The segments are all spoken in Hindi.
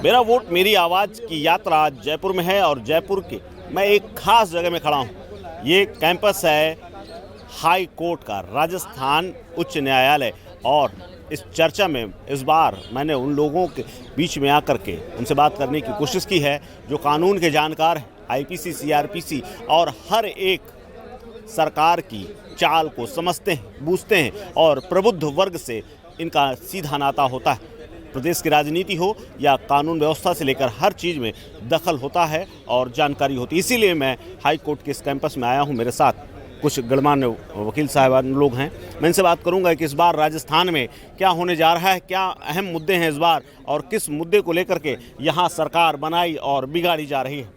मेरा वोट मेरी आवाज़ की यात्रा जयपुर में है और जयपुर के मैं एक खास जगह में खड़ा हूँ। ये कैंपस है हाई कोर्ट का, राजस्थान उच्च न्यायालय। और इस चर्चा में इस बार मैंने उन लोगों के बीच में आकर के उनसे बात करने की कोशिश की है जो कानून के जानकार हैं, आईपीसी, सीआरपीसी और हर एक सरकार की चाल को समझते हैं, बूझते हैं और प्रबुद्ध वर्ग से इनका सीधा नाता होता है। प्रदेश की राजनीति हो या कानून व्यवस्था से लेकर हर चीज़ में दखल होता है और जानकारी होती है। इसीलिए मैं हाई कोर्ट के इस कैंपस में आया हूँ। मेरे साथ कुछ गणमान्य वकील साहबान लोग हैं। मैं इनसे बात करूंगा कि इस बार राजस्थान में क्या होने जा रहा है, क्या अहम मुद्दे हैं इस बार और किस मुद्दे को लेकर के यहाँ सरकार बनाई और बिगाड़ी जा रही है।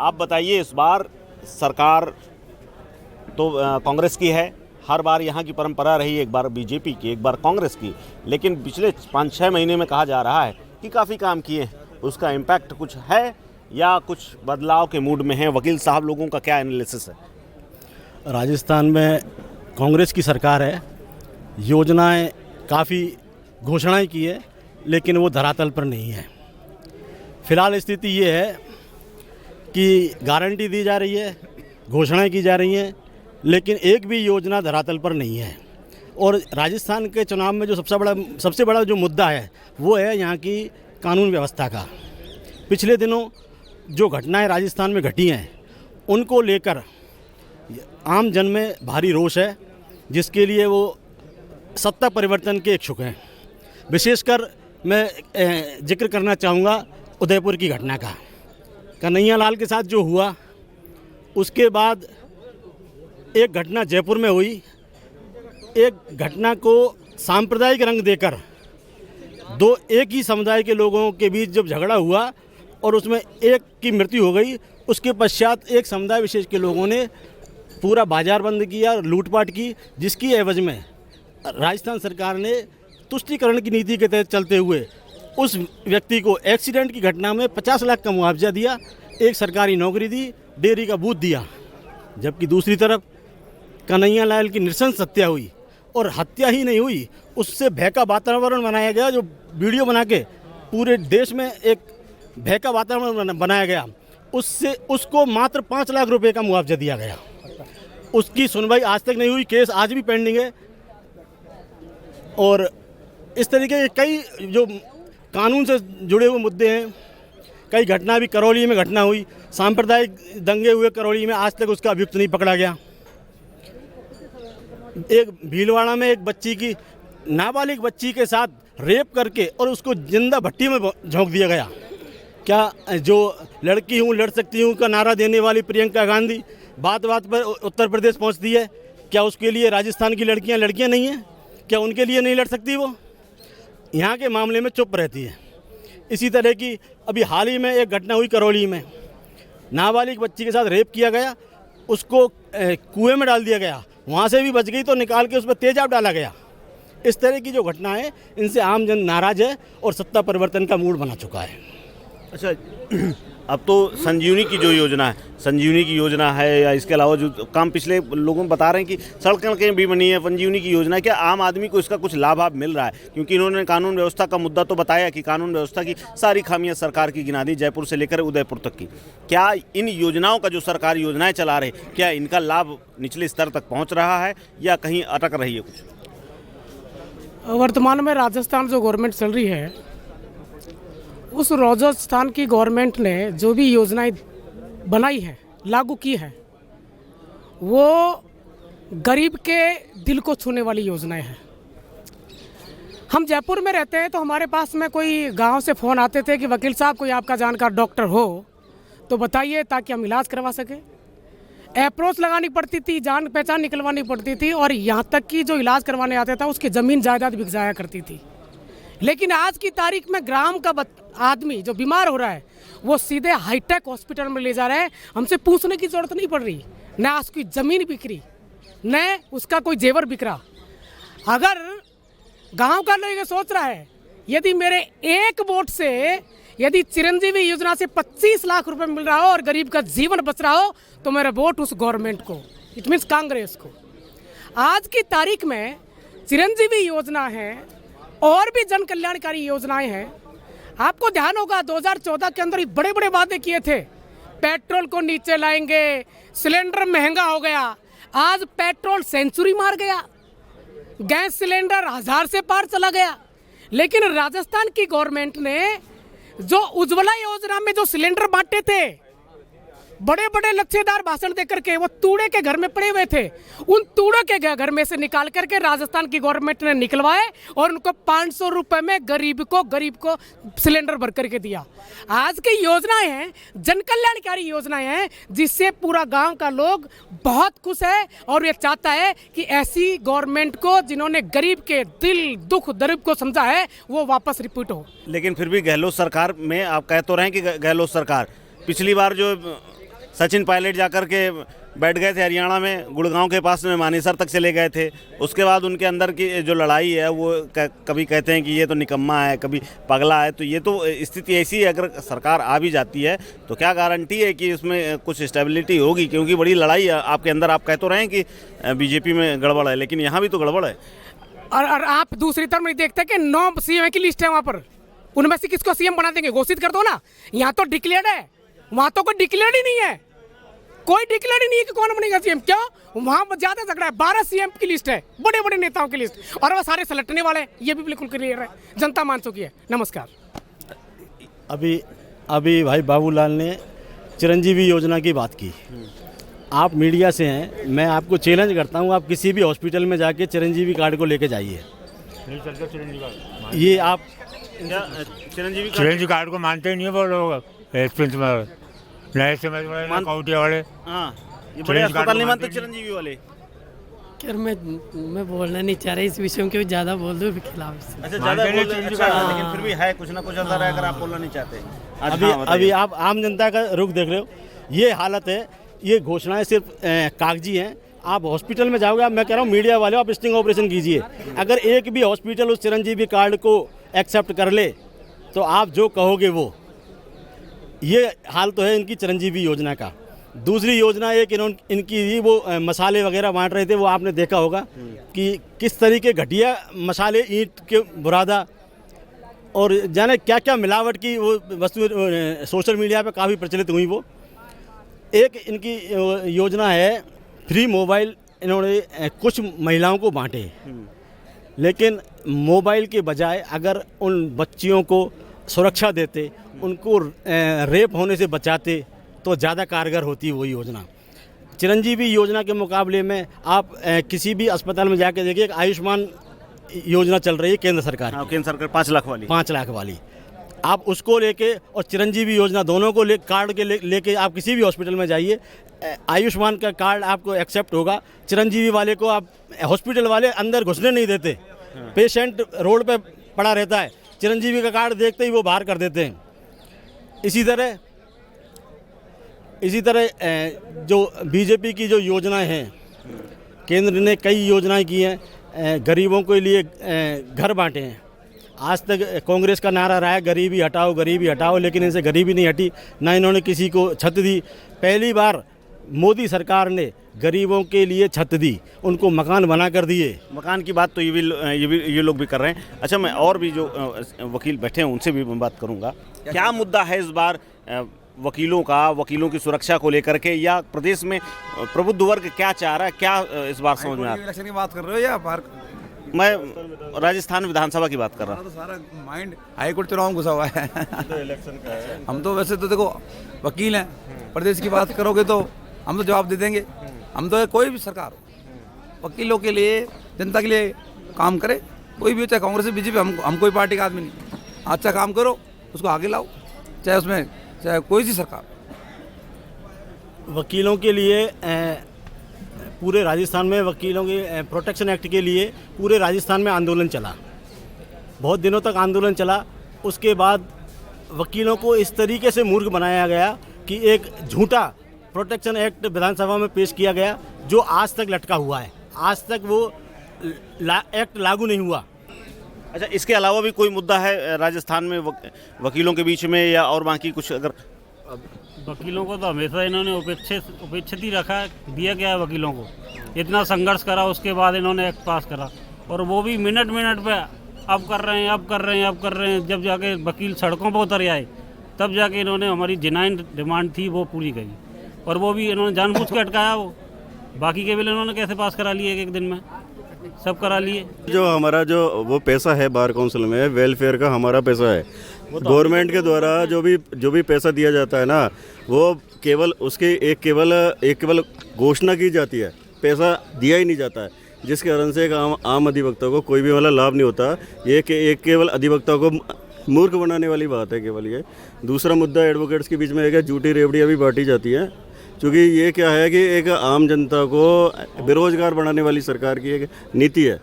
आप बताइए, इस बार सरकार तो कांग्रेस की है, हर बार यहाँ की परंपरा रही, एक बार बीजेपी की, एक बार कांग्रेस की, लेकिन पिछले 5-6 महीने में कहा जा रहा है कि काफ़ी काम किए हैं। उसका इम्पैक्ट कुछ है या कुछ बदलाव के मूड में है? वकील साहब लोगों का क्या एनालिसिस है? राजस्थान में कांग्रेस की सरकार है, योजनाएं काफ़ी घोषणाएं की है, लेकिन वो धरातल पर नहीं है। फिलहाल स्थिति ये है कि गारंटी दी जा रही है, घोषणाएं की जा रही हैं, लेकिन एक भी योजना धरातल पर नहीं है। और राजस्थान के चुनाव में जो सबसे बड़ा जो मुद्दा है वो है यहाँ की कानून व्यवस्था का। पिछले दिनों जो घटनाएं राजस्थान में घटी हैं उनको लेकर आम जन में भारी रोष है, जिसके लिए वो सत्ता परिवर्तन के इच्छुक हैं। विशेषकर मैं जिक्र करना चाहूँगा उदयपुर की घटना का। कन्हैया लाल के साथ जो हुआ, उसके बाद एक घटना जयपुर में हुई। एक घटना को सांप्रदायिक रंग देकर एक ही समुदाय के लोगों के बीच जब झगड़ा हुआ और उसमें एक की मृत्यु हो गई, उसके पश्चात एक समुदाय विशेष के लोगों ने पूरा बाजार बंद किया, लूटपाट की, जिसकी एवज में राजस्थान सरकार ने तुष्टीकरण की नीति के तहत चलते हुए उस व्यक्ति को एक्सीडेंट की घटना में 50 लाख का मुआवजा दिया, एक सरकारी नौकरी दी, डेयरी का बूथ दिया। जबकि दूसरी तरफ कन्हैया लाल की नृशंस हत्या हुई, और हत्या ही नहीं हुई, उससे भय का वातावरण बनाया गया। जो वीडियो बना के पूरे देश में एक भय का वातावरण बनाया गया, उससे उसको मात्र 5 लाख रुपए का मुआवजा दिया गया। उसकी सुनवाई आज तक नहीं हुई, केस आज भी पेंडिंग है। और इस तरीके के कई जो कानून से जुड़े हुए मुद्दे हैं। कई घटना भी, करौली में घटना हुई, सांप्रदायिक दंगे हुए करौली में, आज तक उसका अभियुक्त नहीं पकड़ा गया। एक भीलवाड़ा में एक बच्ची की, नाबालिग बच्ची के साथ रेप करके और उसको जिंदा भट्टी में झोंक दिया गया। क्या जो लड़की हूँ लड़ सकती हूँ का नारा देने वाली प्रियंका गांधी बात बात पर उत्तर प्रदेश पहुँचती है, क्या उसके लिए राजस्थान की लड़कियाँ नहीं हैं? क्या उनके लिए नहीं लड़ सकती? वो यहाँ के मामले में चुप रहती है। इसी तरह की अभी हाल ही में एक घटना हुई करौली में, नाबालिग बच्ची के साथ रेप किया गया, उसको कुएं में डाल दिया गया, वहाँ से भी बच गई तो निकाल के उस पर तेजाब डाला गया। इस तरह की जो घटना है, इनसे आम जन नाराज है और सत्ता परिवर्तन का मूड बना चुका है। अच्छा, अब तो संजीवनी की जो योजना है, संजीवनी की योजना है या इसके अलावा जो काम पिछले लोगों बता रहे हैं कि सड़कें भी बनी है, संजीवनी की योजना है, क्या आम आदमी को इसका कुछ लाभ मिल रहा है? क्योंकि इन्होंने कानून व्यवस्था का मुद्दा तो बताया कि कानून व्यवस्था की सारी खामियां सरकार की गिना दी, जयपुर से लेकर उदयपुर तक की। क्या इन योजनाओं का जो सरकार योजनाएं चला रहे, क्या इनका लाभ निचले स्तर तक पहुँच रहा है या कहीं अटक रही है कुछ? वर्तमान में राजस्थान जो गवर्नमेंट चल रही है, उस राजस्थान की गवर्नमेंट ने जो भी योजनाएं बनाई है, लागू की है, वो गरीब के दिल को छूने वाली योजनाएं हैं। हम जयपुर में रहते हैं तो हमारे पास में कोई गांव से फ़ोन आते थे कि वकील साहब कोई आपका जानकार डॉक्टर हो तो बताइए ताकि हम इलाज करवा सकें। अप्रोच लगानी पड़ती थी, जान पहचान निकलवानी पड़ती थी, और यहाँ तक कि जो इलाज करवाने आता था उसकी ज़मीन जायदाद बिक जाया करती थी। लेकिन आज की तारीख में ग्राम का आदमी जो बीमार हो रहा है वो सीधे हाईटेक हॉस्पिटल में ले जा रहे हैं। हमसे पूछने की जरूरत नहीं पड़ रही, न उसकी ज़मीन बिक रही, न उसका कोई जेवर बिक रहा। अगर गांव का लोग ये सोच रहा है, यदि मेरे एक वोट से यदि चिरंजीवी योजना से 25 लाख रुपए मिल रहा हो और गरीब का जीवन बच रहा हो, तो मेरा वोट उस गवर्नमेंट को, इट मीन्स कांग्रेस को। आज की तारीख में चिरंजीवी योजना है और भी जन कल्याणकारी योजनाएं हैं। आपको ध्यान होगा 2014 के अंदर बड़े बड़े वादे किए थे, पेट्रोल को नीचे लाएंगे, सिलेंडर महंगा हो गया। आज पेट्रोल सेंचुरी मार गया, गैस सिलेंडर 1000 से पार चला गया। लेकिन राजस्थान की गवर्नमेंट ने जो उज्ज्वला योजना में जो सिलेंडर बांटे थे, बड़े बड़े लच्छेदार भाषण देकर के वो तूड़े के घर में पड़े हुए थे, उन तूड़े के घर में से निकाल करके राजस्थान की गवर्नमेंट ने निकलवाए और उनको 500 रुपए में गरीब को सिलेंडर भर करके दिया। आज की योजनाएं हैं, जन कल्याणकारी योजनाएं हैं, जिससे पूरा गांव का लोग बहुत खुश है और ये चाहता है कि ऐसी गवर्नमेंट को जिन्होंने गरीब के दिल दुख दर्द को समझा है वो वापस रिपीट हो। लेकिन फिर भी गहलोत सरकार में आप कह तो रहे हैं कि गहलोत सरकार, पिछली बार जो सचिन पायलट जाकर के बैठ गए थे हरियाणा में, गुड़गांव के पास में मानेसर तक चले गए थे, उसके बाद उनके अंदर की जो लड़ाई है वो कभी कहते हैं कि ये तो निकम्मा है, कभी पगला है। तो ये तो स्थिति ऐसी है, अगर सरकार आ भी जाती है तो क्या गारंटी है कि इसमें कुछ स्टेबिलिटी होगी? क्योंकि बड़ी लड़ाई है आपके अंदर। आप कह तो रहे हैं कि बीजेपी में गड़बड़ है, लेकिन यहाँ भी तो गड़बड़ है। और आप दूसरी तरफ नहीं देखते कि 9 सीएम की लिस्ट है वहाँ पर, उनमें से किसको सीएम बना देंगे? घोषित कर दो ना। यहाँ तो डिक्लेयर्ड है, वहाँ तो कोई डिक्लेयर्ड ही नहीं है, कोई डिक्लेयर ही नहीं है कि कौन बनेगा सीएम। क्यों? वहां ज्यादा झगड़ा है। 12 सीएम की लिस्ट है, बड़े बड़े नेताओं की लिस्ट, और वो सारे सलटने वाले हैं, ये भी बिल्कुल क्लियर है, जनता मान चुकी है। नमस्कार। अभी भाई बाबूलाल ने चिरंजीवी योजना की बात की। आप मीडिया से हैं, मैं आपको चैलेंज करता हूं, आप किसी भी हॉस्पिटल में जाके चिरंजीवी कार्ड को लेके जाइए। ये आप चिरंजीवी कार्ड को मानते ही नहीं है वो लोग, नए समझ वाले काउटिया वाले। हाँ, ये बड़े अस्पताल नहीं मानते चिरंजीवी वाले। यार मैं बोलना नहीं चाह रहा इस विषय में, ज़्यादा बोल दो खिलाफ। अच्छा, ज़्यादा बोल रहे हैं, अच्छा, लेकिन फिर भी है कुछ ना कुछ अंदर है, अगर आप बोलना नहीं चाहते। अभी आप आम जनता का रुख देख रहे हो, ये हालत है, ये घोषणाएं सिर्फ कागजी हैं। आप हॉस्पिटल में जाओगे, मैं कह रहा हूँ मीडिया वाले, आप स्टिंग ऑपरेशन कीजिए। अगर एक भी हॉस्पिटल उस चिरंजीवी कार्ड को एक्सेप्ट कर ले तो आप जो कहोगे वो। ये हाल तो है इनकी चिरंजीवी योजना का। दूसरी योजना एक इनकी वो मसाले वगैरह बांट रहे थे, वो आपने देखा होगा कि किस तरीके घटिया मसाले, ईंट के बुरादा और जाने क्या क्या मिलावट की वो वस्तु सोशल मीडिया पे काफ़ी प्रचलित हुई। वो एक इनकी योजना है फ्री मोबाइल, इन्होंने कुछ महिलाओं को बांटे, लेकिन मोबाइल के बजाय अगर उन बच्चियों को सुरक्षा देते, उनको रेप होने से बचाते तो ज़्यादा कारगर होती वो योजना। चिरंजीवी योजना के मुकाबले में आप किसी भी अस्पताल में जाके देखिए, एक आयुष्मान योजना चल रही है केंद्र सरकार। हाँ, केंद्र सरकार 5 लाख वाली। 5 लाख वाली आप उसको लेके और चिरंजीवी योजना दोनों को कार्ड के लेके आप किसी भी हॉस्पिटल में जाइए, आयुष्मान का कार्ड आपको एक्सेप्ट होगा। चिरंजीवी वाले को आप हॉस्पिटल वाले अंदर घुसने नहीं देते, पेशेंट रोड पे पड़ा रहता है, चिरंजीवी का कार्ड देखते ही वो बाहर कर देते हैं। इसी तरह जो बीजेपी की जो योजनाएं हैं, केंद्र ने कई योजनाएं की हैं, गरीबों के लिए घर बांटे हैं। आज तक कांग्रेस का नारा रहा है गरीबी हटाओ, लेकिन इनसे गरीबी नहीं हटी, ना इन्होंने किसी को छत दी। पहली बार मोदी सरकार ने गरीबों के लिए छत दी, उनको मकान बना कर दिए। मकान की बात तो ये लोग भी कर रहे हैं। अच्छा, मैं और भी जो वकील बैठे हैं उनसे भी मैं बात करूंगा। क्या मुद्दा है इस बार वकीलों की सुरक्षा को लेकर के, या प्रदेश में प्रबुद्ध वर्ग क्या चाह रहा है, क्या इस बार समझ में आ रहा है? इलेक्शन की बात कर रहे हो या बाहर? मैं राजस्थान विधानसभा की बात कर रहा हूँ। तो सारा माइंड हाईकोर्ट चुनाव में घुसा हुआ है। तो इलेक्शन का है। हम तो वैसे तो देखो वकील हैं, प्रदेश की बात करोगे तो हम तो जवाब दे देंगे। हम तो कोई भी सरकार हो, वकीलों के लिए, जनता के लिए काम करे, कोई भी हो, चाहे कांग्रेस से बीजेपी, हम कोई पार्टी का आदमी नहीं। अच्छा काम करो, उसको आगे लाओ, चाहे कोई सी सरकार। वकीलों के लिए पूरे राजस्थान में वकीलों के प्रोटेक्शन एक्ट के लिए पूरे राजस्थान में आंदोलन चला, बहुत दिनों तक आंदोलन चला। उसके बाद वकीलों को इस तरीके से मूर्ख बनाया गया कि एक झूठा प्रोटेक्शन एक्ट विधानसभा में पेश किया गया, जो आज तक लटका हुआ है, आज तक वो एक्ट लागू नहीं हुआ। अच्छा, इसके अलावा भी कोई मुद्दा है राजस्थान में वकीलों के बीच में, या और बाकी कुछ? अगर वकीलों को तो हमेशा इन्होंने उपेक्षित ही रखा, दिया गया है वकीलों को। इतना संघर्ष करा, उसके बाद इन्होंने एक्ट पास करा, और वो भी मिनट पे अब कर रहे हैं, अब कर रहे हैं, अब कर रहे हैं। जब जाके वकील सड़कों पर उतर आए तब जाके इन्होंने हमारी जेन्युइन डिमांड थी वो पूरी करी, और वो भी इन्होंने जानबूझ के अटकाया। वो बाकी के बिल इन्होंने कैसे पास करा लिए एक दिन में, सब करा लिए। जो हमारा जो वो पैसा है बार काउंसिल में, वेलफेयर का हमारा पैसा है, गवर्नमेंट के द्वारा जो भी पैसा दिया जाता है ना, वो केवल उसकी एक केवल घोषणा की जाती है, पैसा दिया ही नहीं जाता है, जिस कारण से एक आम अधिवक्ता को कोई भी मतलब लाभ नहीं होता। ये एक केवल अधिवक्ता को मूर्ख बनाने वाली बात है केवल ये। दूसरा मुद्दा एडवोकेट्स के बीच में एक झूठी रेवड़ियाँ भी बांटी जाती हैं, क्योंकि ये क्या है कि एक आम जनता को बेरोजगार बनाने वाली सरकार की एक नीति है।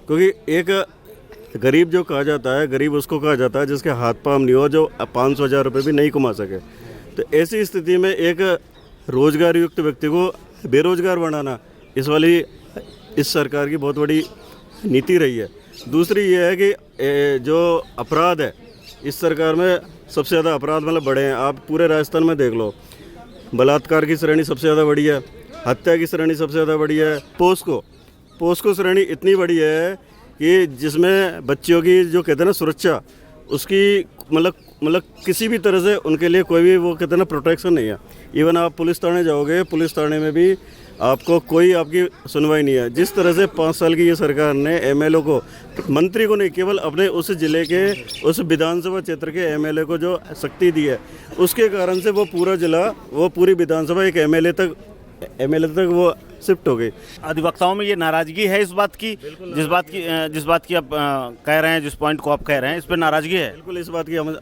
क्योंकि एक गरीब जो कहा जाता है, गरीब उसको कहा जाता है जिसके हाथ पाँव नहीं हो, जो 500,000 रुपये भी नहीं कमा सके। तो ऐसी स्थिति में एक रोजगार युक्त व्यक्ति को बेरोजगार बनाना इस सरकार की बहुत बड़ी नीति रही है। दूसरी ये है कि जो अपराध है इस सरकार में सबसे ज़्यादा अपराध मतलब बढ़े हैं। आप पूरे राजस्थान में देख लो, बलात्कार की श्रेणी सबसे ज़्यादा बड़ी है, हत्या की श्रेणी सबसे ज़्यादा बड़ी है, पोस्को श्रेणी इतनी बड़ी है कि जिसमें बच्चियों की जो कहते हैं ना सुरक्षा, उसकी मतलब किसी भी तरह से उनके लिए कोई भी वो कहते हैं ना प्रोटेक्शन नहीं है। इवन आप पुलिस थाने जाओगे, पुलिस थाने में भी आपको कोई आपकी सुनवाई नहीं है। जिस तरह से 5 साल की ये सरकार ने एमएलए को, मंत्री को नहीं, केवल अपने उस जिले के उस विधानसभा क्षेत्र के एमएलए को जो शक्ति दी है, उसके कारण से वो पूरा जिला, वो पूरी विधानसभा एक एमएलए तक वो शिफ्ट हो गई। अधिवक्ताओं में ये नाराजगी है इस बात की, जिस बात की आप कह रहे हैं, जिस पॉइंट को आप कह रहे हैं, इस पर नाराजगी है। बिल्कुल इस बात की हमें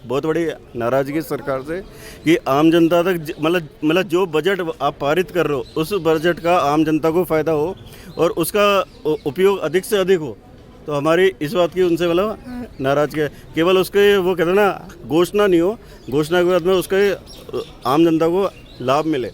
बहुत बड़ी नाराजगी सरकार से कि आम जनता तक मतलब जो बजट आप पारित कर रहे हो, उस बजट का आम जनता को फ़ायदा हो और उसका उपयोग अधिक से अधिक हो। तो हमारी इस बात की उनसे मतलब नाराजगी है। केवल उसके वो कहते हैं ना घोषणा नहीं हो, घोषणा के बाद में उसके आम जनता को लाभ मिले।